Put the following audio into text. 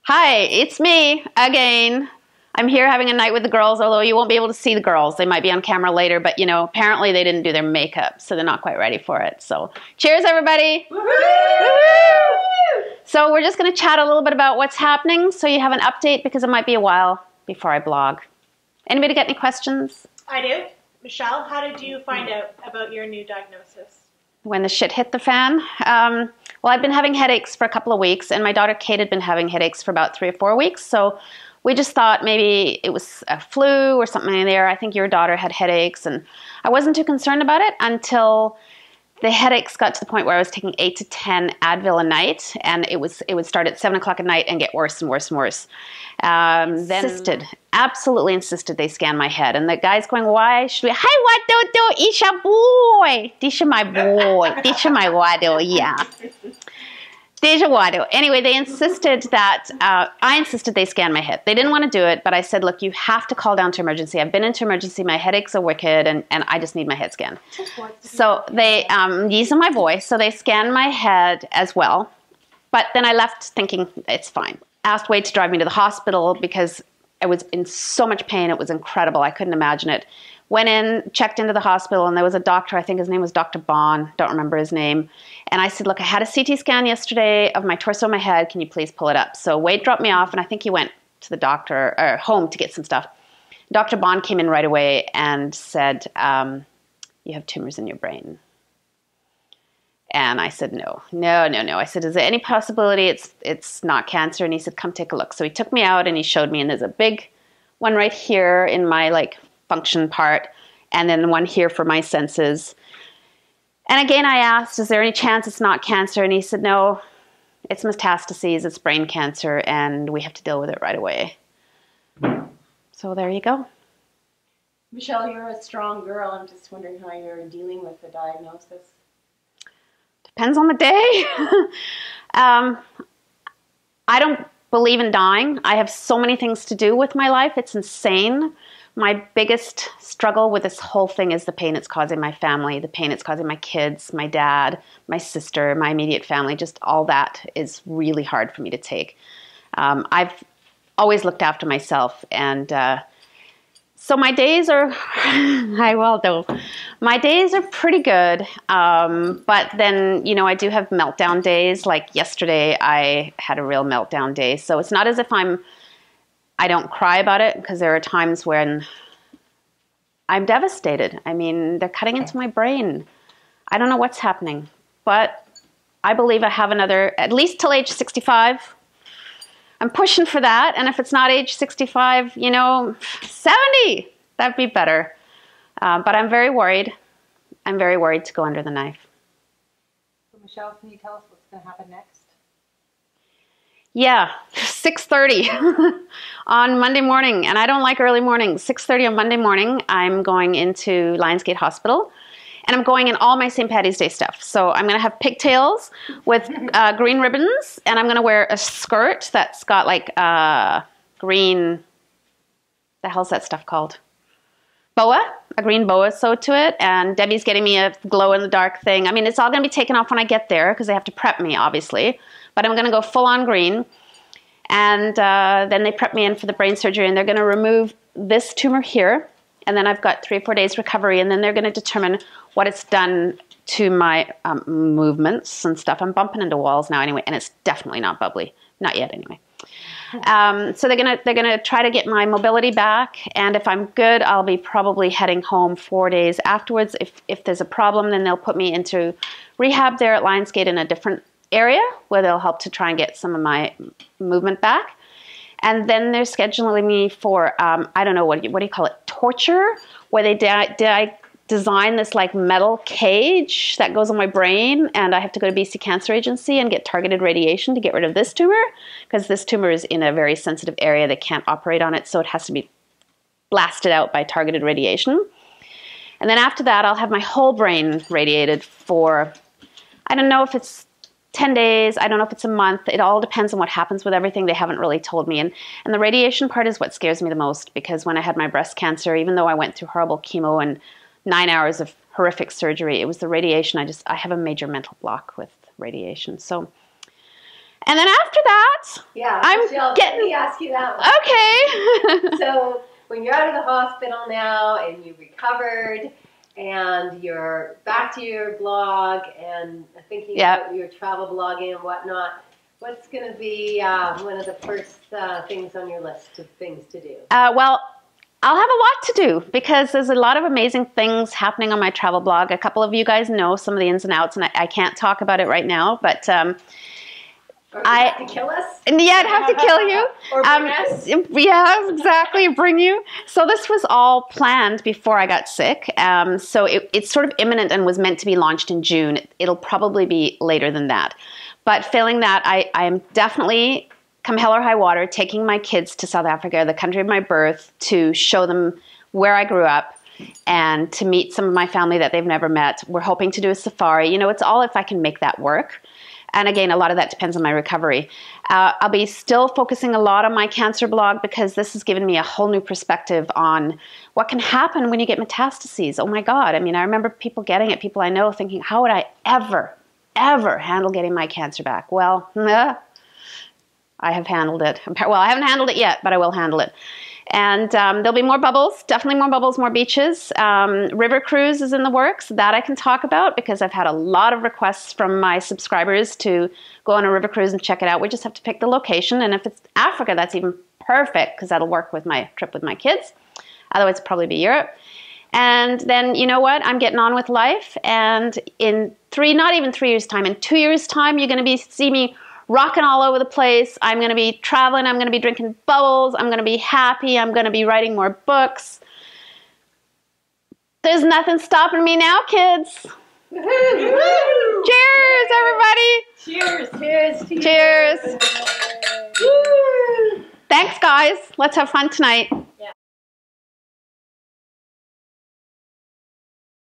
Hi, it's me again. I'm here having a night with the girls, although you won't be able to see the girls. They might be on camera later, but apparently they didn't do their makeup, so they're not quite ready for it. So cheers, everybody. Woo-hoo! So we're just going to chat a little bit about what's happening so you have an update because it might be a while before I blog. Anybody got any questions? I do. Michelle, how did you find out about your new diagnosis? When the shit hit the fan. Well, I've been having headaches for a couple of weeks, and my daughter Kate had been having headaches for about 3 or 4 weeks. So we just thought maybe it was a flu or something in there. I think your daughter had headaches, and I wasn't too concerned about it until the headaches got to the point where I was taking 8 to 10 Advil a night, and it would start at 7 o'clock at night and get worse and worse and worse. Then absolutely insisted they scan my head, and the guy's going, "Why should we? Hi, what do? Isha boy, Disha my boy, Disha my wado, yeah." Anyway, they insisted that, I insisted they scan my head. They didn't want to do it, but I said, look, you have to call down to emergency. I've been into emergency. My headaches are wicked, and I just need my head scanned. So they, these are my voice, so they scanned my head as well. But then I left thinking, it's fine. Asked Wade to drive me to the hospital because I was in so much pain. It was incredible. I couldn't imagine it. Went in, checked into the hospital, and there was a doctor, I think his name was Dr. Bond, don't remember his name. And I said, look, I had a CT scan yesterday of my torso and my head. Can you please pull it up? So Wade dropped me off, and I think he went to the doctor, or home to get some stuff. Dr. Bond came in right away and said, you have tumors in your brain. And I said, no. I said, is there any possibility it's not cancer? And he said, come take a look. So he took me out and he showed me, and there's a big one right here in my function part, and then one here for my senses. And again, I asked, is there any chance it's not cancer? And he said, no, it's metastases, it's brain cancer, and we have to deal with it right away. So there you go. Michelle, you're a strong girl. I'm just wondering how you're dealing with the diagnosis. Depends on the day. I don't believe in dying. I have so many things to do with my life. It's insane. My biggest struggle with this whole thing is the pain it's causing my family, the pain it's causing my kids, my dad, my sister, my immediate family. Just all that is really hard for me to take. I've always looked after myself, and so my days are, my days are pretty good, but then, I do have meltdown days. Like yesterday, I had a real meltdown day. So it's not as if I don't cry about it, because there are times when I'm devastated. I mean, they're cutting into my brain. I don't know what's happening, but I believe I have another, at least till age 65. I'm pushing for that, and if it's not age 65, 70, that'd be better. But I'm very worried. I'm very worried to go under the knife. So Michelle, can you tell us what's going to happen next? Yeah, 6:30 on Monday morning, and I don't like early mornings. 6:30 on Monday morning, I'm going into Lionsgate Hospital, and I'm going in all my St. Paddy's Day stuff. So I'm going to have pigtails with green ribbons, and I'm going to wear a skirt that's got green, the hell's that stuff called? Boa, a green boa sewed to it, and Debbie's getting me a glow-in-the-dark thing. I mean, it's all going to be taken off when I get there because they have to prep me, obviously. But I'm going to go full-on green, and then they prep me in for the brain surgery, and they're going to remove this tumor here, and then I've got 3 or 4 days recovery, and then they're going to determine what it's done to my movements and stuff. I'm bumping into walls now anyway, and it's definitely not bubbly. Not yet anyway. So they're gonna try to get my mobility back, and if I'm good, I'll be probably heading home 4 days afterwards. If there's a problem, then they'll put me into rehab there at Lionsgate in a different area where they'll help to try and get some of my movement back. And then they're scheduling me for, I don't know, what do you call it, torture, where they design this metal cage that goes on my brain, and I have to go to BC Cancer Agency and get targeted radiation to get rid of this tumor, because this tumor is in a very sensitive area. They can't operate on it, so it has to be blasted out by targeted radiation. And then after that, I'll have my whole brain radiated for, I don't know if it's 10 days, I don't know if it's a month. It all depends on what happens with everything. They haven't really told me. And the radiation part is what scares me the most, because when I had my breast cancer, even though I went through horrible chemo and 9 hours of horrific surgery, it was the radiation. I have a major mental block with radiation. So And then after that, Yeah, I'm Michelle, getting- let me ask you that one. okay. So when you're out of the hospital now and you've recovered and you're back to your blog and thinking about your travel blogging and whatnot, what's going to be one of the first things on your list of things to do? Well, I'll have a lot to do because there's a lot of amazing things happening on my travel blog. A couple of you guys know some of the ins and outs, and I can't talk about it right now, but Or you have to kill us? yeah, I'd have to kill you. Or bring us. Yeah, exactly, bring you. So this was all planned before I got sick. So it's sort of imminent and was meant to be launched in June. It'll probably be later than that. But failing that, I am definitely, come hell or high water, taking my kids to South Africa, the country of my birth, to show them where I grew up and to meet some of my family that they've never met. We're hoping to do a safari. You know, it's all if I can make that work. And again, a lot of that depends on my recovery. I'll be still focusing a lot on my cancer blog because this has given me a whole new perspective on what can happen when you get metastases. Oh my God. I mean, I remember people getting it, people I know thinking, how would I ever handle getting my cancer back? Well, I have handled it. Well, I haven't handled it yet, but I will handle it. And there'll be more bubbles, definitely more bubbles, more beaches. River cruise is in the works. That I can talk about because I've had a lot of requests from my subscribers to go on a river cruise and check it out. We just have to pick the location. And if it's Africa, that's even perfect because that'll work with my trip with my kids. Otherwise, it'll probably be Europe. And then, you know what? I'm getting on with life. And in not even 3 years' time, in 2 years' time, you're going to see me rocking all over the place. I'm going to be traveling. I'm going to be drinking bubbles. I'm going to be happy. I'm going to be writing more books. There's nothing stopping me now, kids. Cheers, everybody. Cheers. Cheers. Thanks, guys. Let's have fun tonight. Yeah.